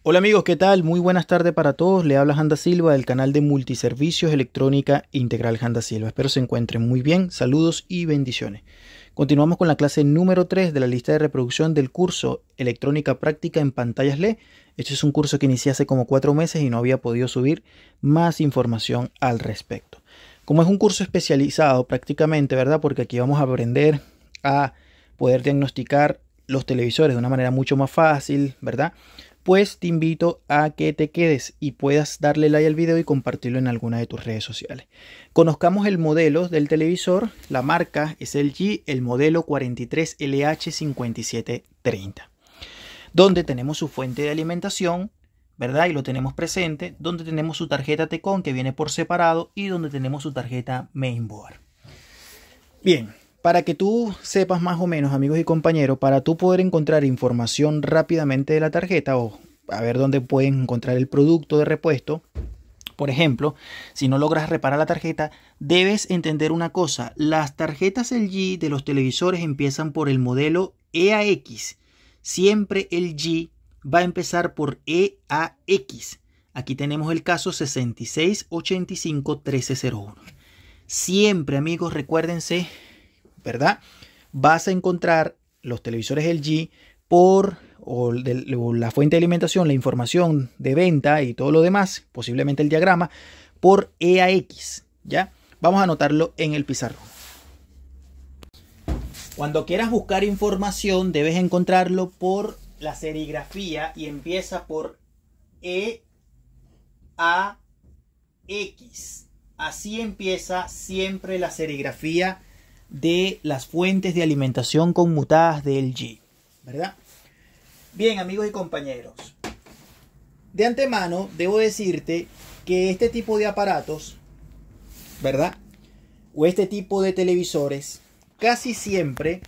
Hola amigos, ¿qué tal? Muy buenas tardes para todos. Le habla Janda Silva del canal de Multiservicios Electrónica Integral Janda Silva. Espero se encuentren muy bien. Saludos y bendiciones. Continuamos con la clase número 3 de la lista de reproducción del curso Electrónica Práctica en Pantallas LED. Este es un curso que inicié hace como 4 meses y no había podido subir más información al respecto. Como es un curso especializado prácticamente, ¿verdad? Porque aquí vamos a aprender a poder diagnosticar los televisores de una manera mucho más fácil, ¿verdad? Pues te invito a que te quedes y puedas darle like al video y compartirlo en alguna de tus redes sociales. Conozcamos el modelo del televisor. La marca es LG, el modelo 43LH5730, donde tenemos su fuente de alimentación, ¿verdad? Y lo tenemos presente, donde tenemos su tarjeta TCON que viene por separado y donde tenemos su tarjeta Mainboard. Bien. Para que tú sepas más o menos, amigos y compañeros, para tú poder encontrar información rápidamente de la tarjeta o a ver dónde pueden encontrar el producto de repuesto, por ejemplo, si no logras reparar la tarjeta, debes entender una cosa. Las tarjetas LG de los televisores empiezan por el modelo EAX. Siempre LG va a empezar por EAX. Aquí tenemos el caso 6685-1301. Siempre, amigos, recuérdense, ¿verdad? Vas a encontrar los televisores LG por la fuente de alimentación, la información de venta y todo lo demás, posiblemente el diagrama, por EAX, ¿ya? Vamos a anotarlo en el pizarrón. Cuando quieras buscar información, debes encontrarlo por la serigrafía y empieza por EAX. Así empieza siempre la serigrafía de las fuentes de alimentación conmutadas de LG, ¿verdad? Bien, amigos y compañeros, de antemano debo decirte que este tipo de aparatos, ¿verdad? O este tipo de televisores casi siempre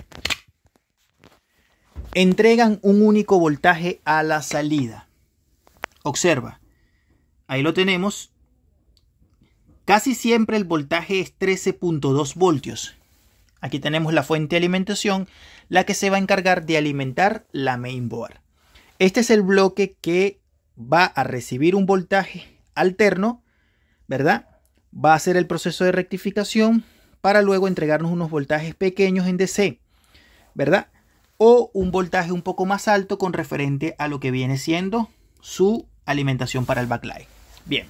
entregan un único voltaje a la salida. Observa, ahí lo tenemos. Casi siempre el voltaje es 13.2 voltios. Aquí tenemos la fuente de alimentación, la que se va a encargar de alimentar la mainboard. Este es el bloque que va a recibir un voltaje alterno, ¿verdad? Va a hacer el proceso de rectificación para luego entregarnos unos voltajes pequeños en DC, ¿verdad? O un voltaje un poco más alto con referente a lo que viene siendo su alimentación para el backlight. Bien.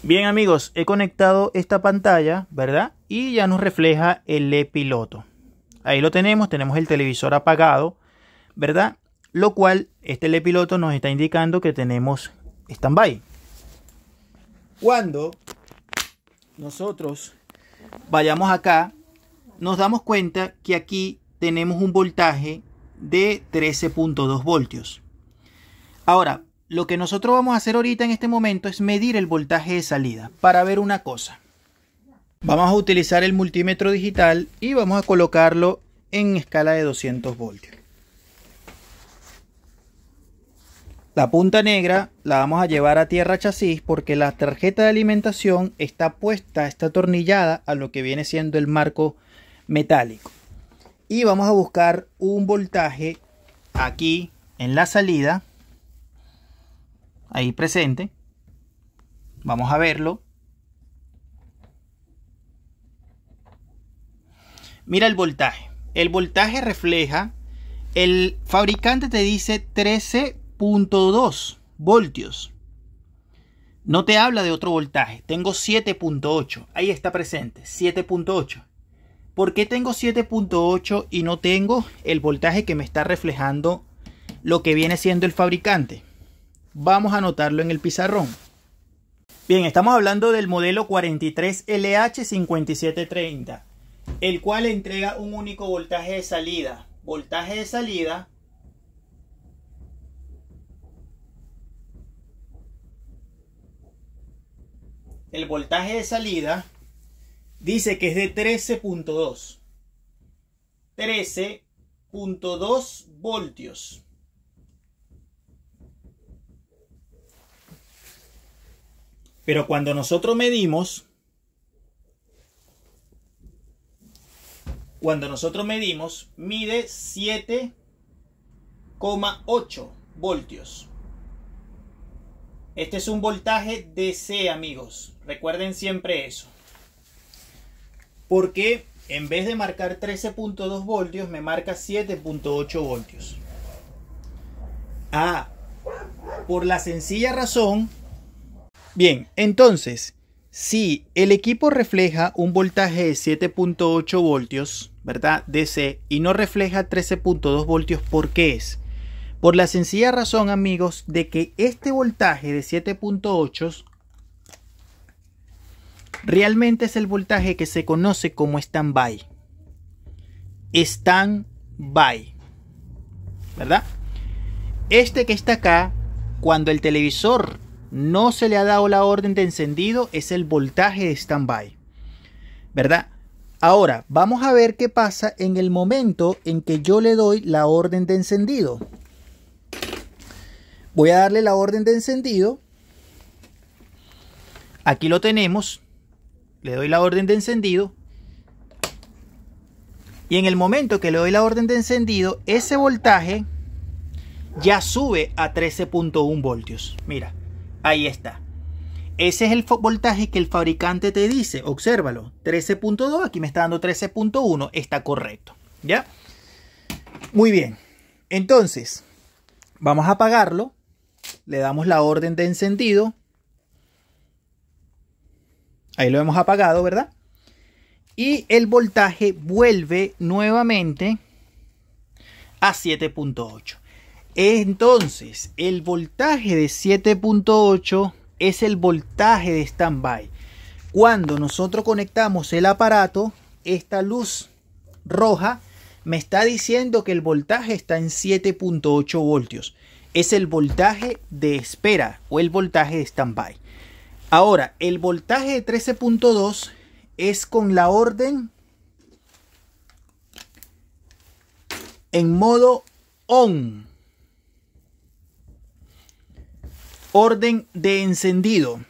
Bien, amigos, he conectado esta pantalla, ¿verdad? Y ya nos refleja el LED piloto. Ahí lo tenemos el televisor apagado, ¿verdad? Lo cual, este LED piloto nos está indicando que tenemos standby. Cuando nosotros vayamos acá, nos damos cuenta que aquí tenemos un voltaje de 13.2 voltios. Ahora, lo que nosotros vamos a hacer ahorita en este momento es medir el voltaje de salida para ver una cosa. Vamos a utilizar el multímetro digital y vamos a colocarlo en escala de 200 voltios. La punta negra la vamos a llevar a tierra chasis porque la tarjeta de alimentación está puesta, está atornillada a lo que viene siendo el marco metálico. Y vamos a buscar un voltaje aquí en la salida. Ahí presente. Vamos a verlo. Mira el voltaje. El voltaje refleja, el fabricante te dice 13.2 voltios. No te habla de otro voltaje. Tengo 7.8. Ahí está presente, 7.8. ¿Por qué tengo 7.8 y no tengo el voltaje que me está reflejando lo que viene siendo el fabricante? Vamos a anotarlo en el pizarrón. Bien, estamos hablando del modelo 43LH5730, el cual entrega un único voltaje de salida. Voltaje de salida el voltaje de salida dice que es de 13.2 voltios. Pero cuando nosotros medimos, mide 7,8 voltios. Este es un voltaje DC, amigos. Recuerden siempre eso. Porque en vez de marcar 13.2 voltios, me marca 7.8 voltios. Ah, por la sencilla razón. Bien, entonces, si el equipo refleja un voltaje de 7.8 voltios, ¿verdad? DC, y no refleja 13.2 voltios, ¿por qué es? Por la sencilla razón, amigos, de que este voltaje de 7.8 realmente es el voltaje que se conoce como stand-by. Stand-by, ¿verdad? Este que está acá, cuando el televisor no se le ha dado la orden de encendido, es el voltaje de stand-by, ¿verdad? Ahora, vamos a ver qué pasa en el momento en que yo le doy la orden de encendido. Voy a darle la orden de encendido. Aquí lo tenemos. Le doy la orden de encendido. Y en el momento que le doy la orden de encendido, ese voltaje ya sube a 13.1 voltios. Mira, ahí está. Ese es el voltaje que el fabricante te dice. Obsérvalo. 13.2, aquí me está dando 13.1. Está correcto. ¿Ya? Muy bien. Entonces, vamos a apagarlo. Le damos la orden de encendido. Ahí lo hemos apagado, ¿verdad? Y el voltaje vuelve nuevamente a 7.8. Entonces, el voltaje de 7.8 es el voltaje de stand-by. Cuando nosotros conectamos el aparato, esta luz roja me está diciendo que el voltaje está en 7.8 voltios. Es el voltaje de espera o el voltaje de stand-by. Ahora, el voltaje de 13.2 es con la orden en modo on. Orden de encendido.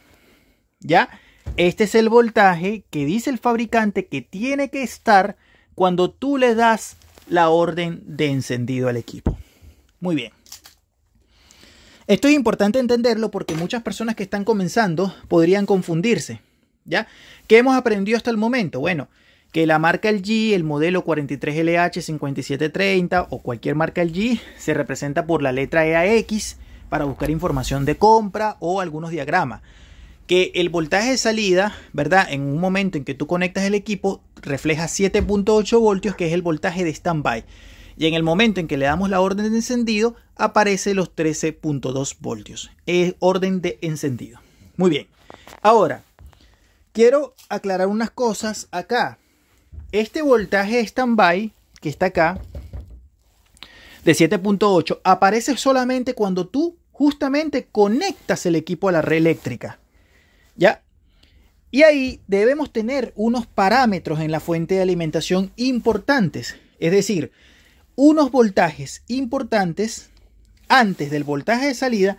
¿Ya? Este es el voltaje que dice el fabricante que tiene que estar cuando tú le das la orden de encendido al equipo. Muy bien. Esto es importante entenderlo porque muchas personas que están comenzando podrían confundirse. ¿Ya? ¿Qué hemos aprendido hasta el momento? Bueno, que la marca LG, el modelo 43LH5730 o cualquier marca LG se representa por la letra EAX para buscar información de compra o algunos diagramas. Que el voltaje de salida, ¿verdad? En un momento en que tú conectas el equipo, refleja 7.8 voltios, que es el voltaje de stand-by. Y en el momento en que le damos la orden de encendido, aparece los 13.2 voltios. Es orden de encendido. Muy bien. Ahora, quiero aclarar unas cosas acá. Este voltaje de stand-by, que está acá, de 7.8, aparece solamente cuando tú justamente conectas el equipo a la red eléctrica. ¿Ya? Y ahí debemos tener unos parámetros en la fuente de alimentación importantes. Es decir, unos voltajes importantes antes del voltaje de salida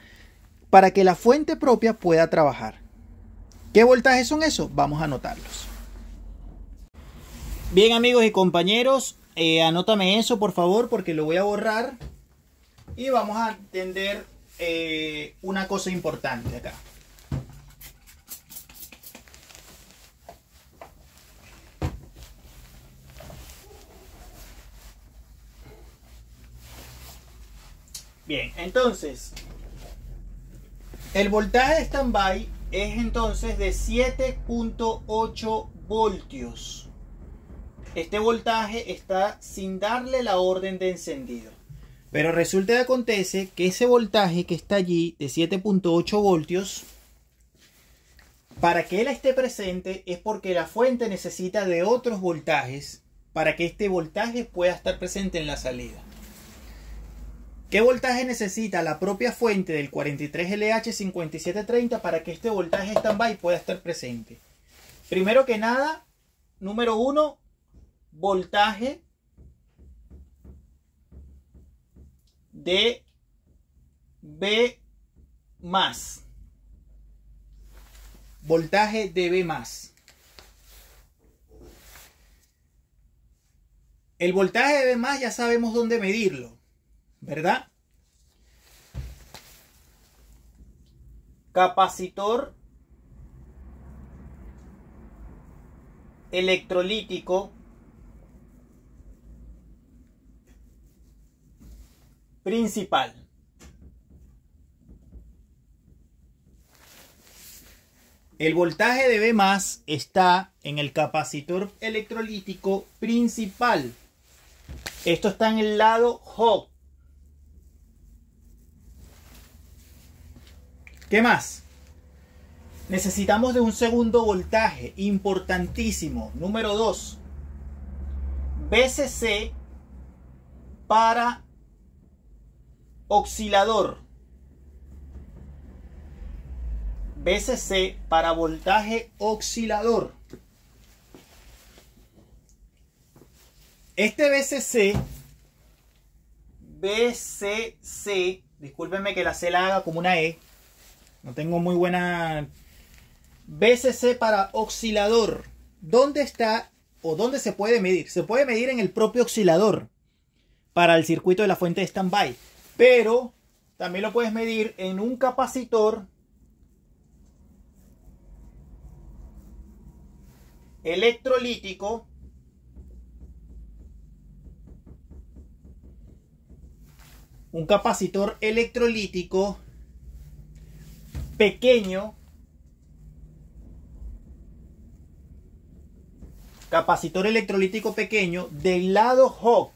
para que la fuente propia pueda trabajar. ¿Qué voltajes son esos? Vamos a anotarlos. Bien, amigos y compañeros, anótame eso por favor porque lo voy a borrar y vamos a entender una cosa importante acá. Bien, entonces, el voltaje de stand-by es entonces de 7.8 voltios. Este voltaje está sin darle la orden de encendido. Pero resulta y acontece que ese voltaje que está allí de 7.8 voltios, para que él esté presente es porque la fuente necesita de otros voltajes para que este voltaje pueda estar presente en la salida. ¿Qué voltaje necesita la propia fuente del 43LH5730 para que este voltaje stand-by pueda estar presente? Primero que nada, número 1, voltaje de B+. Voltaje de B+. El voltaje de B+ ya sabemos dónde medirlo, ¿verdad? capacitor electrolítico principal. El voltaje de V más está en el capacitor electrolítico principal. Esto está en el lado hot. ¿Qué más? Necesitamos de un segundo voltaje, importantísimo. Número 2. VCC para oscilador. VCC para voltaje oscilador. Este VCC, discúlpenme que la C la haga como una E. No tengo muy buena... VCC para oscilador. ¿Dónde está o dónde se puede medir? Se puede medir en el propio oscilador para el circuito de la fuente de standby. Pero también lo puedes medir en un capacitor electrolítico pequeño, del lado hot,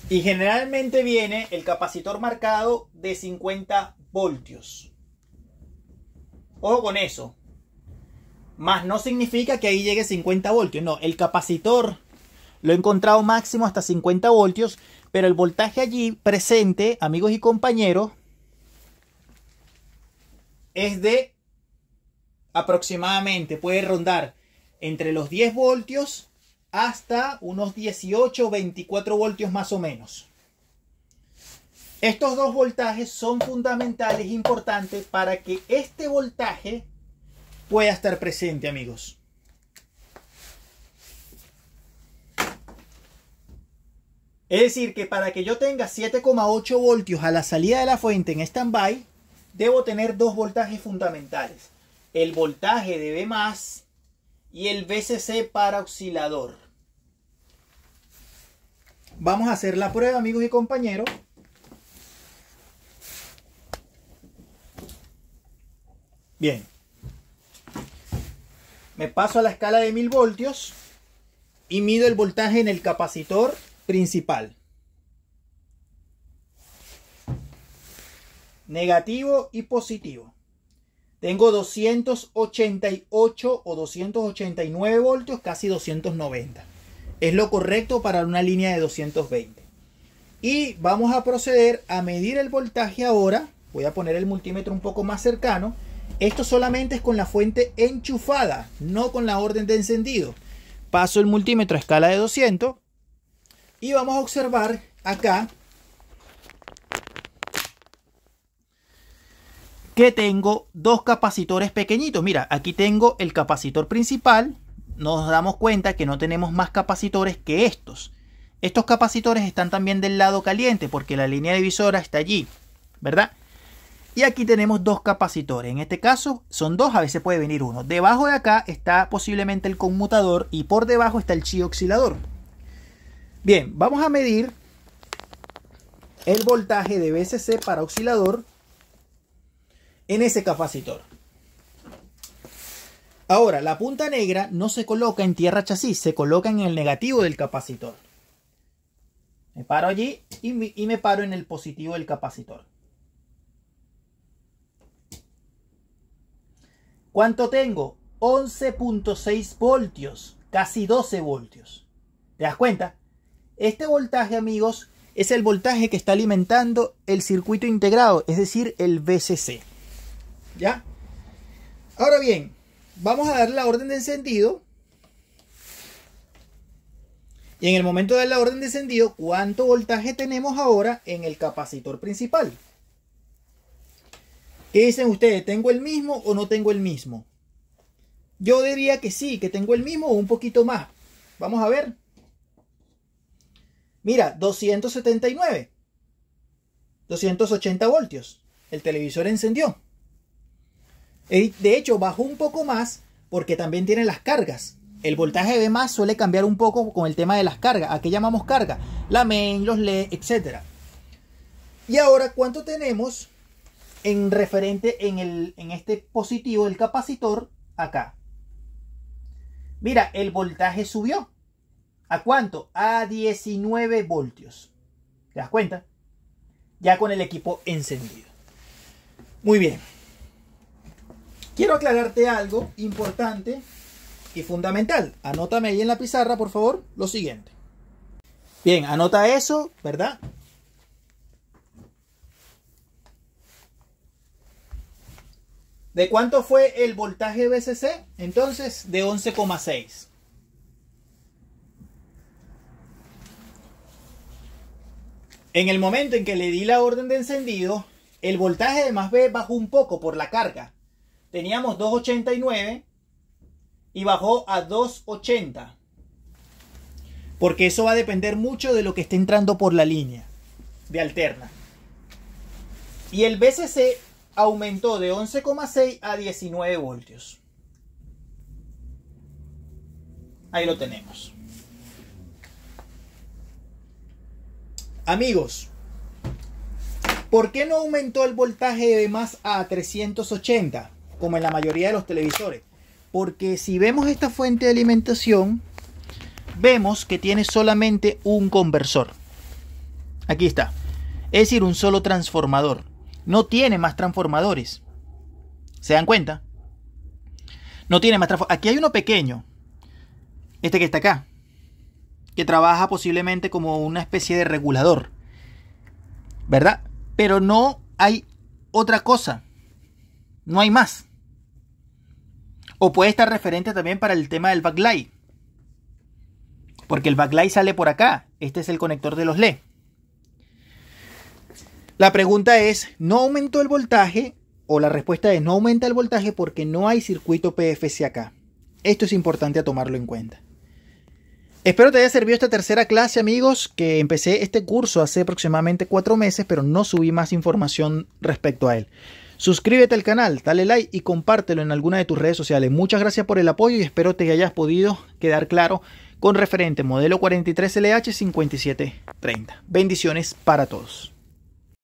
y generalmente viene el capacitor marcado de 50 voltios. Ojo con eso. Más no significa que ahí llegue 50 voltios. No, el capacitor lo he encontrado máximo hasta 50 voltios. Pero el voltaje allí presente, amigos y compañeros, es de aproximadamente, puede rondar entre los 10 voltios hasta unos 18 o 24 voltios más o menos. Estos dos voltajes son fundamentales, importantes para que este voltaje pueda estar presente, amigos. Es decir, que para que yo tenga 7,8 voltios a la salida de la fuente en standby, debo tener dos voltajes fundamentales. El voltaje de V más y el VCC para oscilador. Vamos a hacer la prueba, amigos y compañeros. Bien. Me paso a la escala de 1000 voltios y mido el voltaje en el capacitor principal. Negativo y positivo. Tengo 288 o 289 voltios, casi 290. Es lo correcto para una línea de 220. Y vamos a proceder a medir el voltaje ahora. Voy a poner el multímetro un poco más cercano. Esto solamente es con la fuente enchufada, no con la orden de encendido. Paso el multímetro a escala de 200 y vamos a observar acá que tengo dos capacitores pequeñitos. Mira, aquí tengo el capacitor principal. Nos damos cuenta que no tenemos más capacitores que estos. Estos capacitores están también del lado caliente porque la línea divisora está allí, ¿verdad? Y aquí tenemos dos capacitores. En este caso son dos, a veces puede venir uno. Debajo de acá está posiblemente el conmutador y por debajo está el chi oscilador. Bien, vamos a medir el voltaje de VCC para oscilador en ese capacitor. Ahora, la punta negra no se coloca en tierra chasis, se coloca en el negativo del capacitor. Me paro allí y me paro en el positivo del capacitor. ¿Cuánto tengo? 11.6 voltios, casi 12 voltios. ¿Te das cuenta? Este voltaje, amigos, es el voltaje que está alimentando el circuito integrado, es decir, el VCC. ¿Ya? Ahora bien, vamos a dar la orden de encendido. Y en el momento de dar la orden de encendido, ¿cuánto voltaje tenemos ahora en el capacitor principal? ¿Qué dicen ustedes? ¿Tengo el mismo o no tengo el mismo? Yo diría que sí, que tengo el mismo o un poquito más. Vamos a ver. Mira, 279. 280 voltios. El televisor encendió. De hecho, bajó un poco más porque también tiene las cargas. El voltaje de más suele cambiar un poco con el tema de las cargas. ¿A qué llamamos carga? La main, los LED, etc. Y ahora, ¿cuánto tenemos en referente en este positivo del capacitor acá? Mira, el voltaje subió. ¿A cuánto? A 19 voltios. ¿Te das cuenta? Ya con el equipo encendido. Muy bien. Quiero aclararte algo importante y fundamental. Anótame ahí en la pizarra, por favor, lo siguiente. Bien, anota eso, ¿verdad? ¿De cuánto fue el voltaje VCC? Entonces, de 11,6. En el momento en que le di la orden de encendido, el voltaje de más B bajó un poco por la carga. Teníamos 289 y bajó a 280. Porque eso va a depender mucho de lo que esté entrando por la línea de alterna. Y el VCC aumentó de 11,6 a 19 voltios. Ahí lo tenemos. Amigos, ¿por qué no aumentó el voltaje de más a 380 como en la mayoría de los televisores? Porque si vemos esta fuente de alimentación, vemos que tiene solamente un conversor. Aquí está. Es decir, un solo transformador. No tiene más transformadores. ¿Se dan cuenta? No tiene más transformadores. Aquí hay uno pequeño. Este que está acá. Que trabaja posiblemente como una especie de regulador. ¿Verdad? Pero no hay otra cosa. No hay más. O puede estar referente también para el tema del backlight. Porque el backlight sale por acá. Este es el conector de los LED. La pregunta es, ¿no aumentó el voltaje? O la respuesta es, no aumenta el voltaje porque no hay circuito PFC acá. Esto es importante a tomarlo en cuenta. Espero te haya servido esta tercera clase, amigos, que empecé este curso hace aproximadamente 4 meses, pero no subí más información respecto a él. Suscríbete al canal, dale like y compártelo en alguna de tus redes sociales. Muchas gracias por el apoyo y espero te hayas podido quedar claro con referente modelo 43LH5730. Bendiciones para todos.